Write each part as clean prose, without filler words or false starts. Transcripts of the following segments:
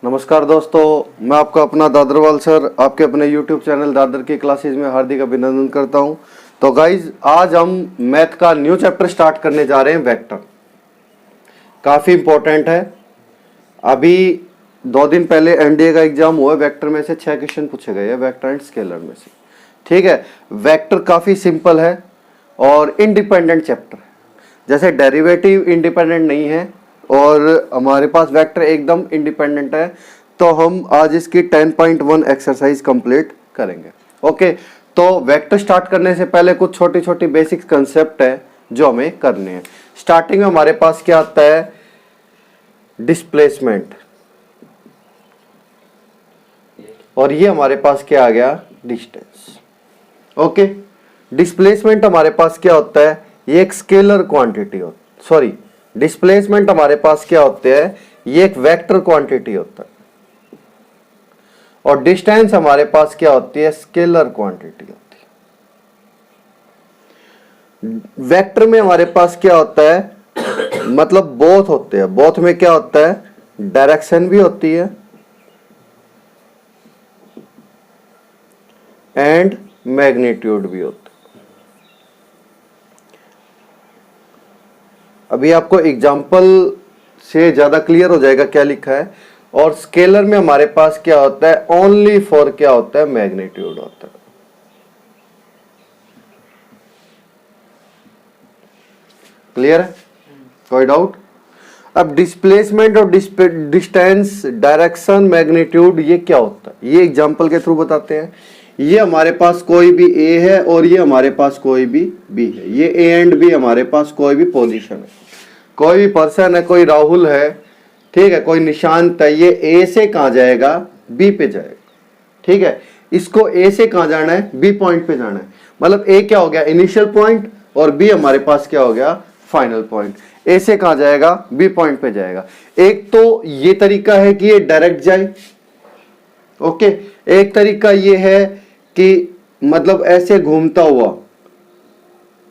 नमस्कार दोस्तों, मैं आपका अपना दादरवाल सर आपके अपने YouTube चैनल दादर की क्लासेस में हार्दिक अभिनंदन करता हूं। तो गाइज, आज हम मैथ का न्यू चैप्टर स्टार्ट करने जा रहे हैं, वेक्टर। काफ़ी इंपॉर्टेंट है। अभी 2 दिन पहले एनडीए का एग्जाम हुआ, वेक्टर में से 6 क्वेश्चन पूछे गए हैं, वेक्टर एंड स्केलर में से। ठीक है, वेक्टर काफ़ी सिंपल है और इंडिपेंडेंट चैप्टर है। जैसे डेरिवेटिव इंडिपेंडेंट नहीं है और हमारे पास वेक्टर एकदम इंडिपेंडेंट है, तो हम आज इसकी 10.1 एक्सरसाइज कंप्लीट करेंगे। ओके, तो वेक्टर स्टार्ट करने से पहले कुछ छोटी छोटी बेसिक कंसेप्ट है जो हमें करने हैं। स्टार्टिंग में हमारे पास क्या आता है? डिस्प्लेसमेंट, और ये हमारे पास क्या आ गया? डिस्टेंस। ओके, डिस्प्लेसमेंट हमारे पास क्या होता है? ये एक स्केलर क्वांटिटी होता, सॉरी, डिस्प्लेसमेंट हमारे पास क्या होते हैं? ये एक वेक्टर क्वांटिटी होता है, और डिस्टेंस हमारे पास क्या होती है? स्केलर क्वांटिटी होती है। वेक्टर में हमारे पास क्या होता है? मतलब बोथ होते हैं। बोथ में क्या होता है? डायरेक्शन भी होती है एंड मैग्नीट्यूड भी होता है। अभी आपको एग्जाम्पल से ज्यादा क्लियर हो जाएगा क्या लिखा है। और स्केलर में हमारे पास क्या होता है? ओनली फॉर क्या होता है? मैग्नीट्यूड होता है। क्लियर है? कोई डाउट? अब डिस्प्लेसमेंट और डिस्टेंस, डायरेक्शन, मैग्नीट्यूड, ये क्या होता है? ये एग्जाम्पल के थ्रू बताते हैं। ये हमारे पास कोई भी ए है और ये हमारे पास कोई भी बी है। ये ए एंड बी हमारे पास कोई भी पोजीशन है, कोई भी पर्सन है, कोई राहुल है, ठीक है, कोई निशांत है। ये ए से कहां जाएगा? बी पे जाएगा। ठीक है, इसको ए से कहां जाना है? बी पॉइंट पे जाना है। मतलब ए क्या हो गया? इनिशियल पॉइंट, और बी हमारे पास क्या हो गया? Final point. ए से कहां जाएगा? बी पॉइंट पे जाएगा। एक तो ये तरीका है कि ये डायरेक्ट जाए। ओके, एक तरीका ये है कि मतलब ऐसे घूमता हुआ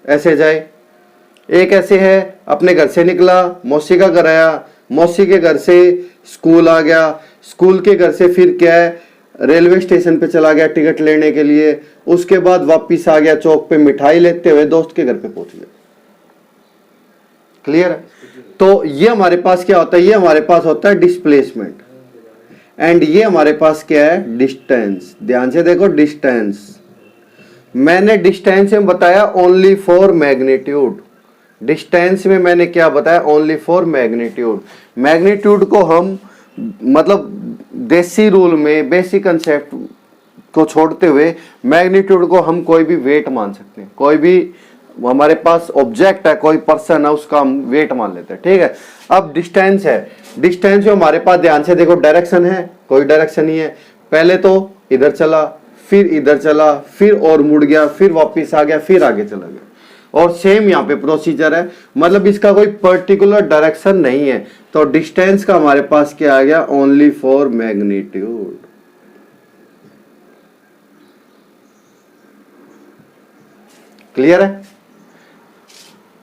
ऐसे जाए। एक ऐसे है, अपने घर से निकला, मौसी का घर आया, मौसी के घर से स्कूल आ गया, स्कूल के घर से फिर क्या है? रेलवे स्टेशन पे चला गया टिकट लेने के लिए, उसके बाद वापिस आ गया, चौक पे मिठाई लेते हुए दोस्त के घर पे पहुंच गया। क्लियर है? तो ये हमारे पास क्या होता है? ये हमारे पास होता है डिस्प्लेसमेंट, एंड ये हमारे पास क्या है? डिस्टेंस। ध्यान से देखो, डिस्टेंस। मैंने डिस्टेंस में बताया ओनली फॉर मैग्नीट्यूड। डिस्टेंस में मैंने क्या बताया? Only for magnitude. मैग्नीट्यूड को हम मतलब देसी रूल में बेसिक कंसेप्ट को छोड़ते हुए मैग्नीट्यूड को हम कोई भी वेट मान सकते हैं। कोई भी हमारे पास ऑब्जेक्ट है, कोई पर्सन है, उसका हम वेट मान लेते हैं। ठीक है, अब डिस्टेंस है। डिस्टेंस में हमारे पास ध्यान से देखो, डायरेक्शन है, कोई डायरेक्शन नहीं है। पहले तो इधर चला, फिर इधर चला, फिर और मुड़ गया, फिर वापस आ गया, फिर आगे चला गया। और सेम यहाँ पे प्रोसीजर है, मतलब इसका कोई पर्टिकुलर डायरेक्शन नहीं है। तो डिस्टेंस का हमारे पास क्या आ गया? Only for magnitude. क्लियर है?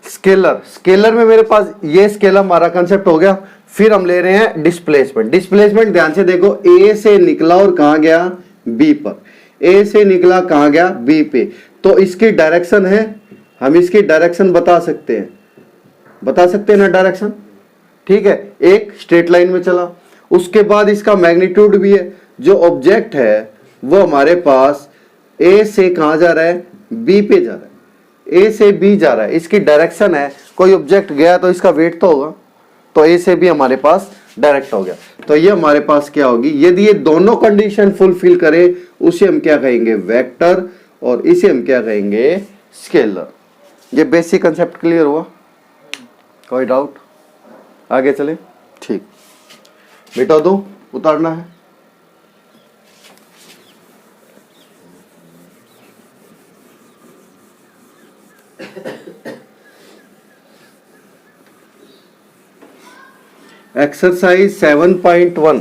स्केलर, स्केलर में मेरे पास ये स्केलर हमारा कंसेप्ट हो गया। फिर हम ले रहे हैं डिस्प्लेसमेंट। डिस्प्लेसमेंट ध्यान से देखो, ए से निकला और कहां गया? बी पर। ए से निकला कहां गया? बी पे। तो इसकी डायरेक्शन है, हम इसकी डायरेक्शन बता सकते हैं ना डायरेक्शन। ठीक है, एक स्ट्रेट लाइन में चला, उसके बाद इसका मैग्नीट्यूड भी है। जो ऑब्जेक्ट है वो हमारे पास ए से कहां जा रहा है? बी पे जा रहा है। ए से बी जा रहा है, इसकी डायरेक्शन है। कोई ऑब्जेक्ट गया तो इसका वेट तो होगा, तो ए से बी हमारे पास डायरेक्ट हो गया। तो ये हमारे पास क्या होगी? यदि ये दोनों कंडीशन फुलफिल करे उसे हम क्या कहेंगे? वेक्टर, और इसे हम क्या कहेंगे? स्केलर। ये बेसिक कंसेप्ट क्लियर हुआ? कोई डाउट? आगे चले। ठीक, मिटा दो, उतारना है। एक्सरसाइज 7.1,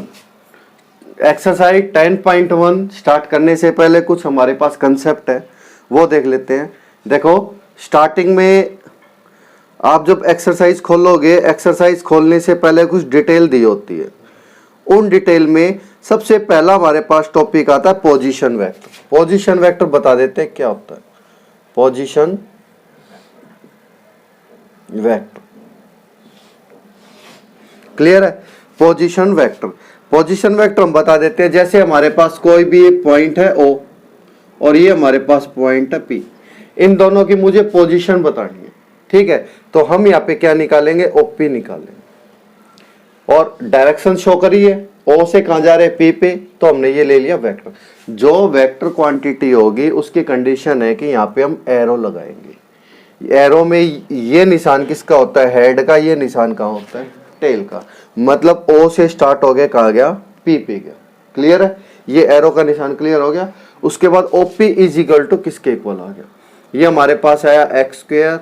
एक्सरसाइज 10.1 स्टार्ट करने से पहले कुछ हमारे पास कंसेप्ट है, वो देख लेते हैं। देखो, स्टार्टिंग में आप जब एक्सरसाइज खोलोगे, एक्सरसाइज खोलने से पहले कुछ डिटेल दी होती है। उन डिटेल में सबसे पहला हमारे पास टॉपिक आता है पोजीशन वेक्टर। पोजीशन वेक्टर बता देते हैं क्या होता है। पोजीशन वेक्टर क्लियर है। पोजीशन वेक्टर, पोजीशन वेक्टर हम बता देते हैं जैसे हमारे पास कोई भी एक पॉइंट है O और ये हमारे पास पॉइंट है P, इन दोनों की मुझे पोजीशन बतानी है, ठीक है। तो हम यहाँ पे क्या निकालेंगे, OP निकालेंगे और डायरेक्शन शो करी है O से कहाँ जा रहे हैं, P पे, तो हमने ये ले लिया वेक्टर। जो वेक्टर क्वांटिटी होगी उसकी कंडीशन है कि यहाँ पे हम एरो लगाएंगे। एरो में ये निशान किसका होता है, हेड का, ये निशान कहाँ होता है, टेल का। मतलब O से स्टार्ट हो गया, कहाँ गया, P पे गया। क्लियर है, ये एरो का निशान क्लियर हो गया। उसके बाद OP इज इक्वल टू किसके इक्वल आ गया, ये हमारे पास आया x square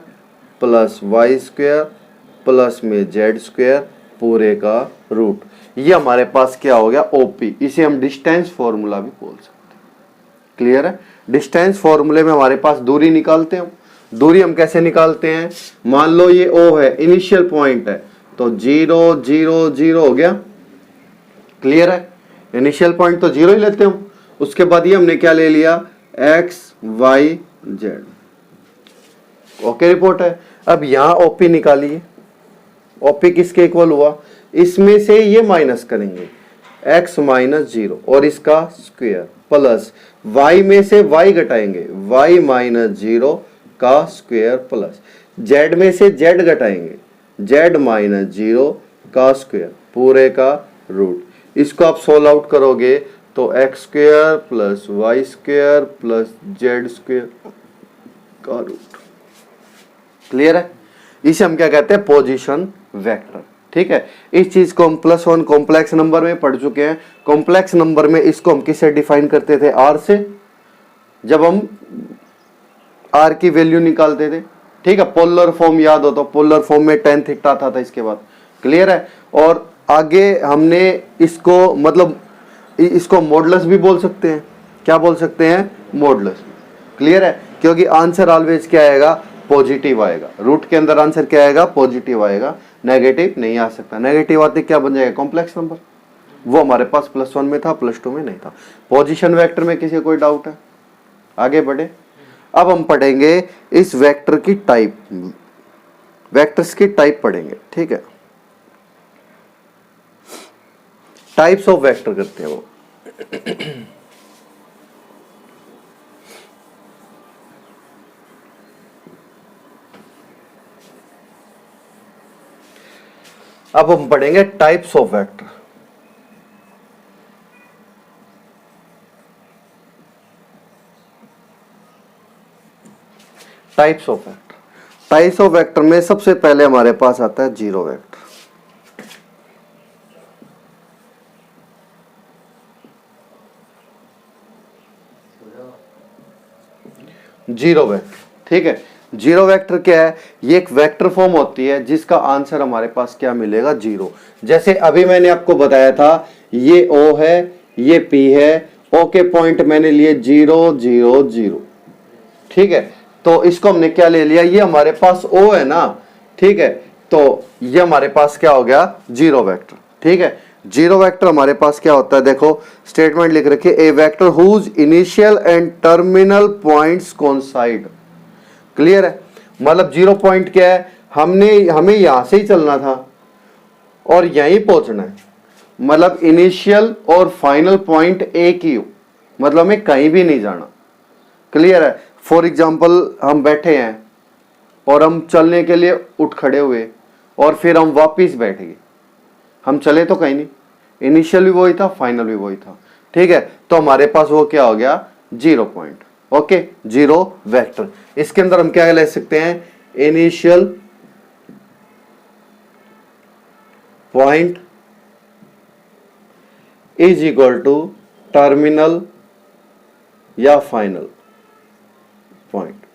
plus y square plus में जेड स्क्वायर पूरे का रूट। ये हमारे पास क्या हो गया, OP। इसे हम डिस्टेंस फॉर्मूला भी बोल सकते हैं। क्लियर है, डिस्टेंस फॉर्मूले में हमारे पास दूरी निकालते हैं। दूरी हम कैसे निकालते हैं, मान लो ये O है, इनिशियल पॉइंट है, तो 0 0 0 हो गया। क्लियर है, इनिशियल पॉइंट तो 0 ही लेते हैं हम। उसके बाद ये हमने क्या ले लिया, x y z। Okay, report है। अब यहां OP निकालिए, OP किसके इक्वल हुआ, इसमें से ये माइनस करेंगे x माइनस 0 और इसका स्क्वायर प्लस y में से y घटाएंगे y माइनस 0 का स्क्वायर प्लस z में से z घटाएंगे z माइनस 0 का स्क्वायर पूरे का रूट। इसको आप सोल्व आउट करोगे तो x square plus y square plus z square का रूट। क्लियर है, इसे हम क्या कहते हैं, पोजीशन वेक्टर। ठीक है, इस चीज को हम +1 कॉम्प्लेक्स नंबर में पढ़ चुके हैं। कॉम्प्लेक्स नंबर में इसको हम किससे डिफाइन करते थे, आर से, जब हम आर की वैल्यू निकालते थे। ठीक है, पोलर फॉर्म याद हो तो पोलर फॉर्म में tan थीटा था इसके बाद। क्लियर है, और आगे हमने इसको मतलब इसको मॉडुलस भी बोल सकते हैं। क्या बोल सकते हैं, मॉडुलस। क्लियर है, क्योंकि आंसर ऑलवेज क्या आएगा, पॉजिटिव आएगा। रूट के अंदर आंसर क्या आएगा, पॉजिटिव आएगा, नेगेटिव नहीं आ सकता। नेगेटिव आते क्या बन जाएगा, कॉम्प्लेक्स नंबर। वो हमारे पास +1 में था, +2 में नहीं था। पोजीशन वेक्टर में किसी कोई डाउट है, आगे बढ़े। अब हम पढ़ेंगे इस वेक्टर की टाइप, वेक्टर्स की टाइप पढ़ेंगे। ठीक है, टाइप्स ऑफ वेक्टर करते हैं वो। अब हम पढ़ेंगे types of vector. Types of vector, types of vector में सबसे पहले हमारे पास आता है जीरो वेक्टर। जीरो वेक्टर, ठीक है, जीरो वेक्टर क्या है, ये एक वेक्टर फॉर्म होती है जिसका आंसर हमारे पास क्या मिलेगा, 0। जैसे अभी मैंने आपको बताया था, ये O है, ये P है, O के पॉइंट मैंने लिए 0 0 0। ठीक है, तो इसको हमने क्या ले लिया, ये हमारे पास O है ना। ठीक है, तो ये हमारे पास क्या हो गया, जीरो वेक्टर। ठीक है, जीरो वेक्टर हमारे पास क्या होता है, देखो स्टेटमेंट लिख रखिए, a vector whose initial and terminal points coincide. Clear है, मतलब जीरो पॉइंट क्या है, हमें यहां से ही चलना था और यहीं पहुंचना है। मतलब इनिशियल और फाइनल पॉइंट एक ही हो, मतलब हमें कहीं भी नहीं जाना। क्लियर है, फॉर एग्जाम्पल हम बैठे हैं और हम चलने के लिए उठ खड़े हुए और फिर हम वापिस बैठ गए, हम चले तो कहीं नहीं। इनिशियल भी वही था, फाइनल भी वही था। ठीक है, तो हमारे पास वो क्या हो गया, zero point. Okay, zero vector. इसके अंदर हम क्या ले सकते हैं, initial point is equal to terminal या फाइनल पॉइंट।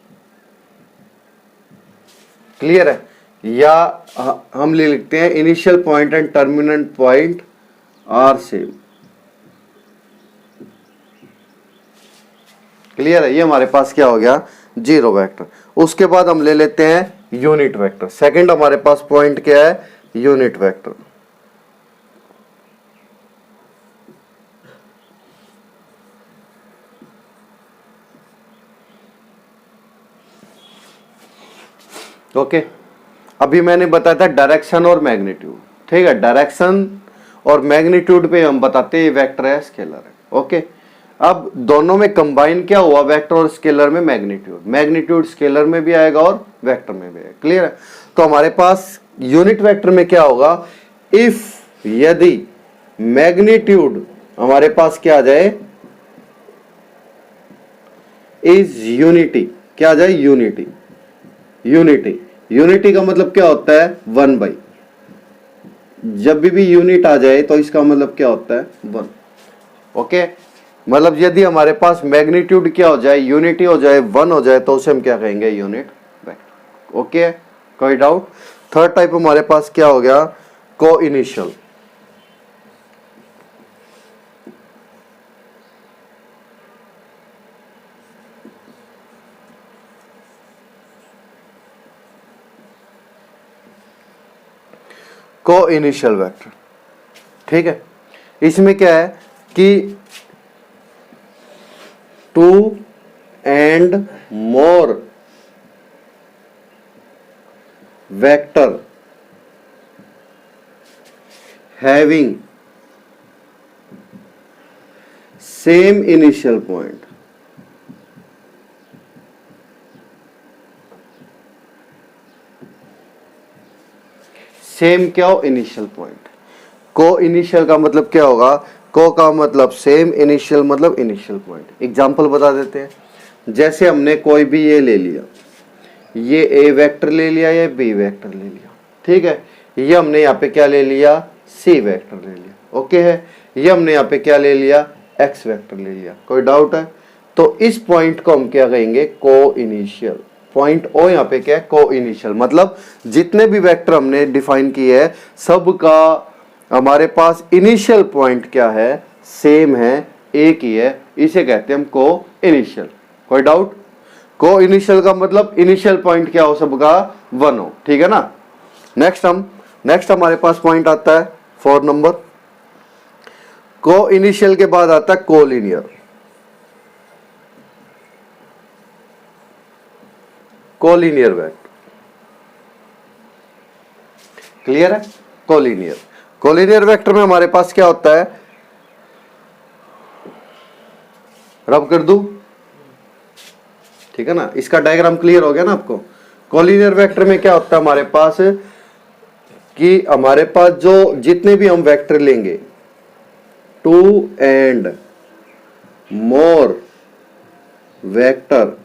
क्लियर है, या हम ले लिखते हैं initial point and terminal point are same. Clear है, ये हमारे पास क्या हो गया, जीरो वेक्टर। उसके बाद हम ले लेते हैं यूनिट वेक्टर। सेकंड हमारे पास पॉइंट क्या है, यूनिट वेक्टर। ओके, अभी मैंने बताया था डायरेक्शन और मैग्नीट्यूड, ठीक है, डायरेक्शन और मैग्नीट्यूड पे हम बताते हैं वेक्टर है स्केलर है। ओके, अब दोनों में कंबाइन क्या हुआ, वेक्टर और स्केलर में मैग्नीट्यूड, मैग्नीट्यूड स्केलर में भी आएगा और वेक्टर में भी आएगा। क्लियर है? तो हमारे पास यूनिट वेक्टर में क्या होगा, इफ यदि मैग्नीट्यूड हमारे पास क्या आ जाए, इज यूनिटी, क्या आ जाए, यूनिटी, यूनिटी, यूनिटी का मतलब क्या होता है, 1/, जब भी यूनिट आ जाए तो इसका मतलब क्या होता है, 1। ओके, मतलब यदि हमारे पास मैग्नीट्यूड क्या हो जाए, यूनिटी हो जाए, 1 हो जाए, तो उसे हम क्या कहेंगे, यूनिट वेक्टर। ओके, कोई डाउट? थर्ड टाइप हमारे पास क्या हो गया, को इनिशियल। को इनिशियल वेक्टर, ठीक है, इसमें क्या है कि 2 and more vector having same initial point, same क्या हो, इनिशियल पॉइंट। को इनिशियल का मतलब क्या होगा, को का मतलब सेम, इनिशियल मतलब इनिशियल पॉइंट। एग्जांपल बता देते हैं, जैसे हमने कोई भी ये ले लिया, ये ए वेक्टर ले लिया, ये बी वेक्टर ले लिया, ठीक है, ये हमने यहाँ पे क्या ले लिया, सी वेक्टर ले लिया। ओके है, ये हमने यहाँ पे क्या ले लिया, एक्स वेक्टर ले लिया। कोई डाउट है? तो इस पॉइंट को हम क्या कहेंगे, को इनिशियल पॉइंट। ओ यहाँ पे क्या है, को इनिशियल, मतलब जितने भी वेक्टर हमने डिफाइन किए हैं सबका हमारे पास इनिशियल पॉइंट क्या है, सेम है, एक ही है, इसे कहते हैं हम को इनिशियल। कोई डाउट? को इनिशियल का मतलब इनिशियल पॉइंट क्या हो सबका, 1 हो, ठीक है ना। नेक्स्ट हमारे पास पॉइंट आता है 4 नंबर, को इनिशियल के बाद आता है कोलिनियर। कोलिनियर वेक्टर, क्लियर है? कोलिनियर वेक्टर में हमारे पास क्या होता है, रब कर दूं, ठीक है ना, इसका डायग्राम क्लियर हो गया ना आपको। कोलिनियर वेक्टर में क्या होता है हमारे पास, कि हमारे पास जो जितने भी हम वेक्टर लेंगे, 2 and more vector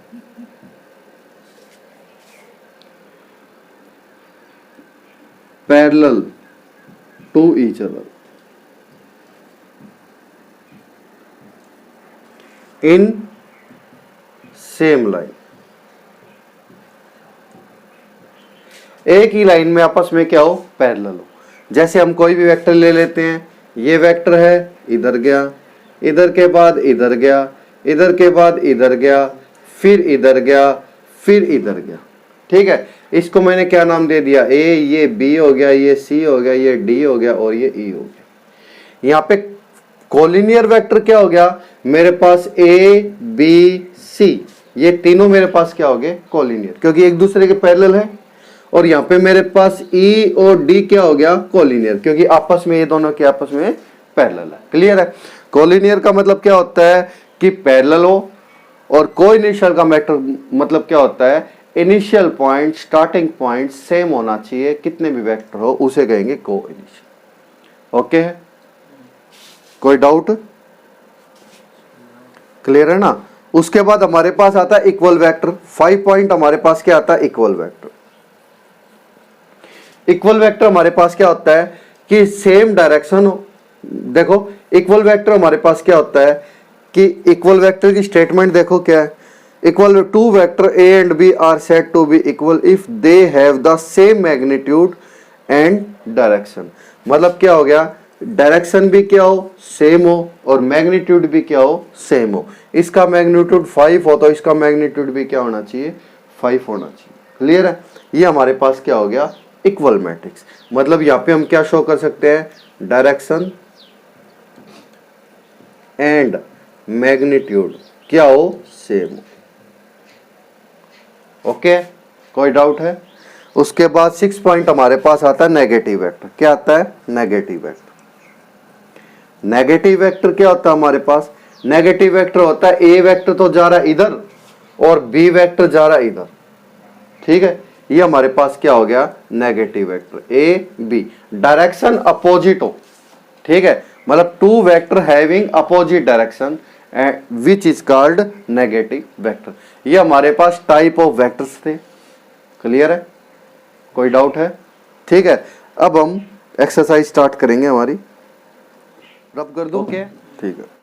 parallel to each other in same line, एक ही लाइन में आपस में क्या हो, पैरेलल हो। जैसे हम कोई भी वेक्टर ले लेते हैं, ये वेक्टर है, इधर गया, इधर के बाद इधर गया, इधर के बाद इधर गया, फिर इधर गया, फिर इधर गया, ठीक है। इसको मैंने क्या नाम दे दिया, ए, ये बी हो गया, ये सी हो गया, ये डी हो गया और ये ई हो गया। यहाँ पे कोलिनियर वेक्टर क्या हो गया, मेरे पास ए बी सी, ये तीनों मेरे पास क्या हो गए, कोलिनियर, क्योंकि एक दूसरे के पैरेलल है। और यहाँ पे मेरे पास ई और डी क्या हो गया, कोलिनियर, क्योंकि आपस में ये दोनों के आपस में पैरेलल है। क्लियर है? कोलिनियर का मतलब क्या होता है कि पैरेलल हो, और को इनिशियल का मैटर मतलब क्या होता है, initial point, starting point same होना चाहिए, कितने भी वेक्टर हो उसे कहेंगे को इनिशियल। ओके है? कोई डाउट? क्लियर है ना। उसके बाद हमारे पास आता है इक्वल वेक्टर। 5 पॉइंट हमारे पास क्या आता है, इक्वल वेक्टर। इक्वल वेक्टर हमारे पास क्या होता है कि सेम डायरेक्शन हो। देखो इक्वल वेक्टर हमारे पास क्या होता है कि इक्वल वेक्टर की स्टेटमेंट देखो क्या है, equal to vector A and B are said to be equal if they have the same magnitude and direction. मतलब क्या हो गया, डायरेक्शन भी क्या हो, सेम हो, और मैग्नीट्यूड भी क्या हो, सेम हो। इसका मैग्नीट्यूड 5 हो तो इसका मैग्नीट्यूड भी क्या होना चाहिए, 5 होना चाहिए। क्लियर है? ये हमारे पास क्या हो गया, इक्वल मैट्रिक्स। मतलब यहाँ पे हम क्या शो कर सकते हैं, डायरेक्शन एंड मैग्नीट्यूड क्या हो, सेम हो। ओके, कोई डाउट है? उसके बाद 6 पॉइंट हमारे पास आता है नेगेटिव वेक्टर। क्या आता है? Negative vector. नेगेटिव वेक्टर क्या होता है हमारे पास? नेगेटिव वेक्टर होता है ए वेक्टर तो जा रहा है इधर और बी वेक्टर जा रहा है इधर, ठीक है। ये हमारे पास क्या हो गया? Negative vector. A B direction opposite हो, ठीक है, मतलब two vector having opposite direction which is called negative vector. ये हमारे पास टाइप ऑफ वेक्टर्स थे। क्लियर है? कोई डाउट है? ठीक है, अब हम एक्सरसाइज स्टार्ट करेंगे हमारी। रब कर दो। ठीक है।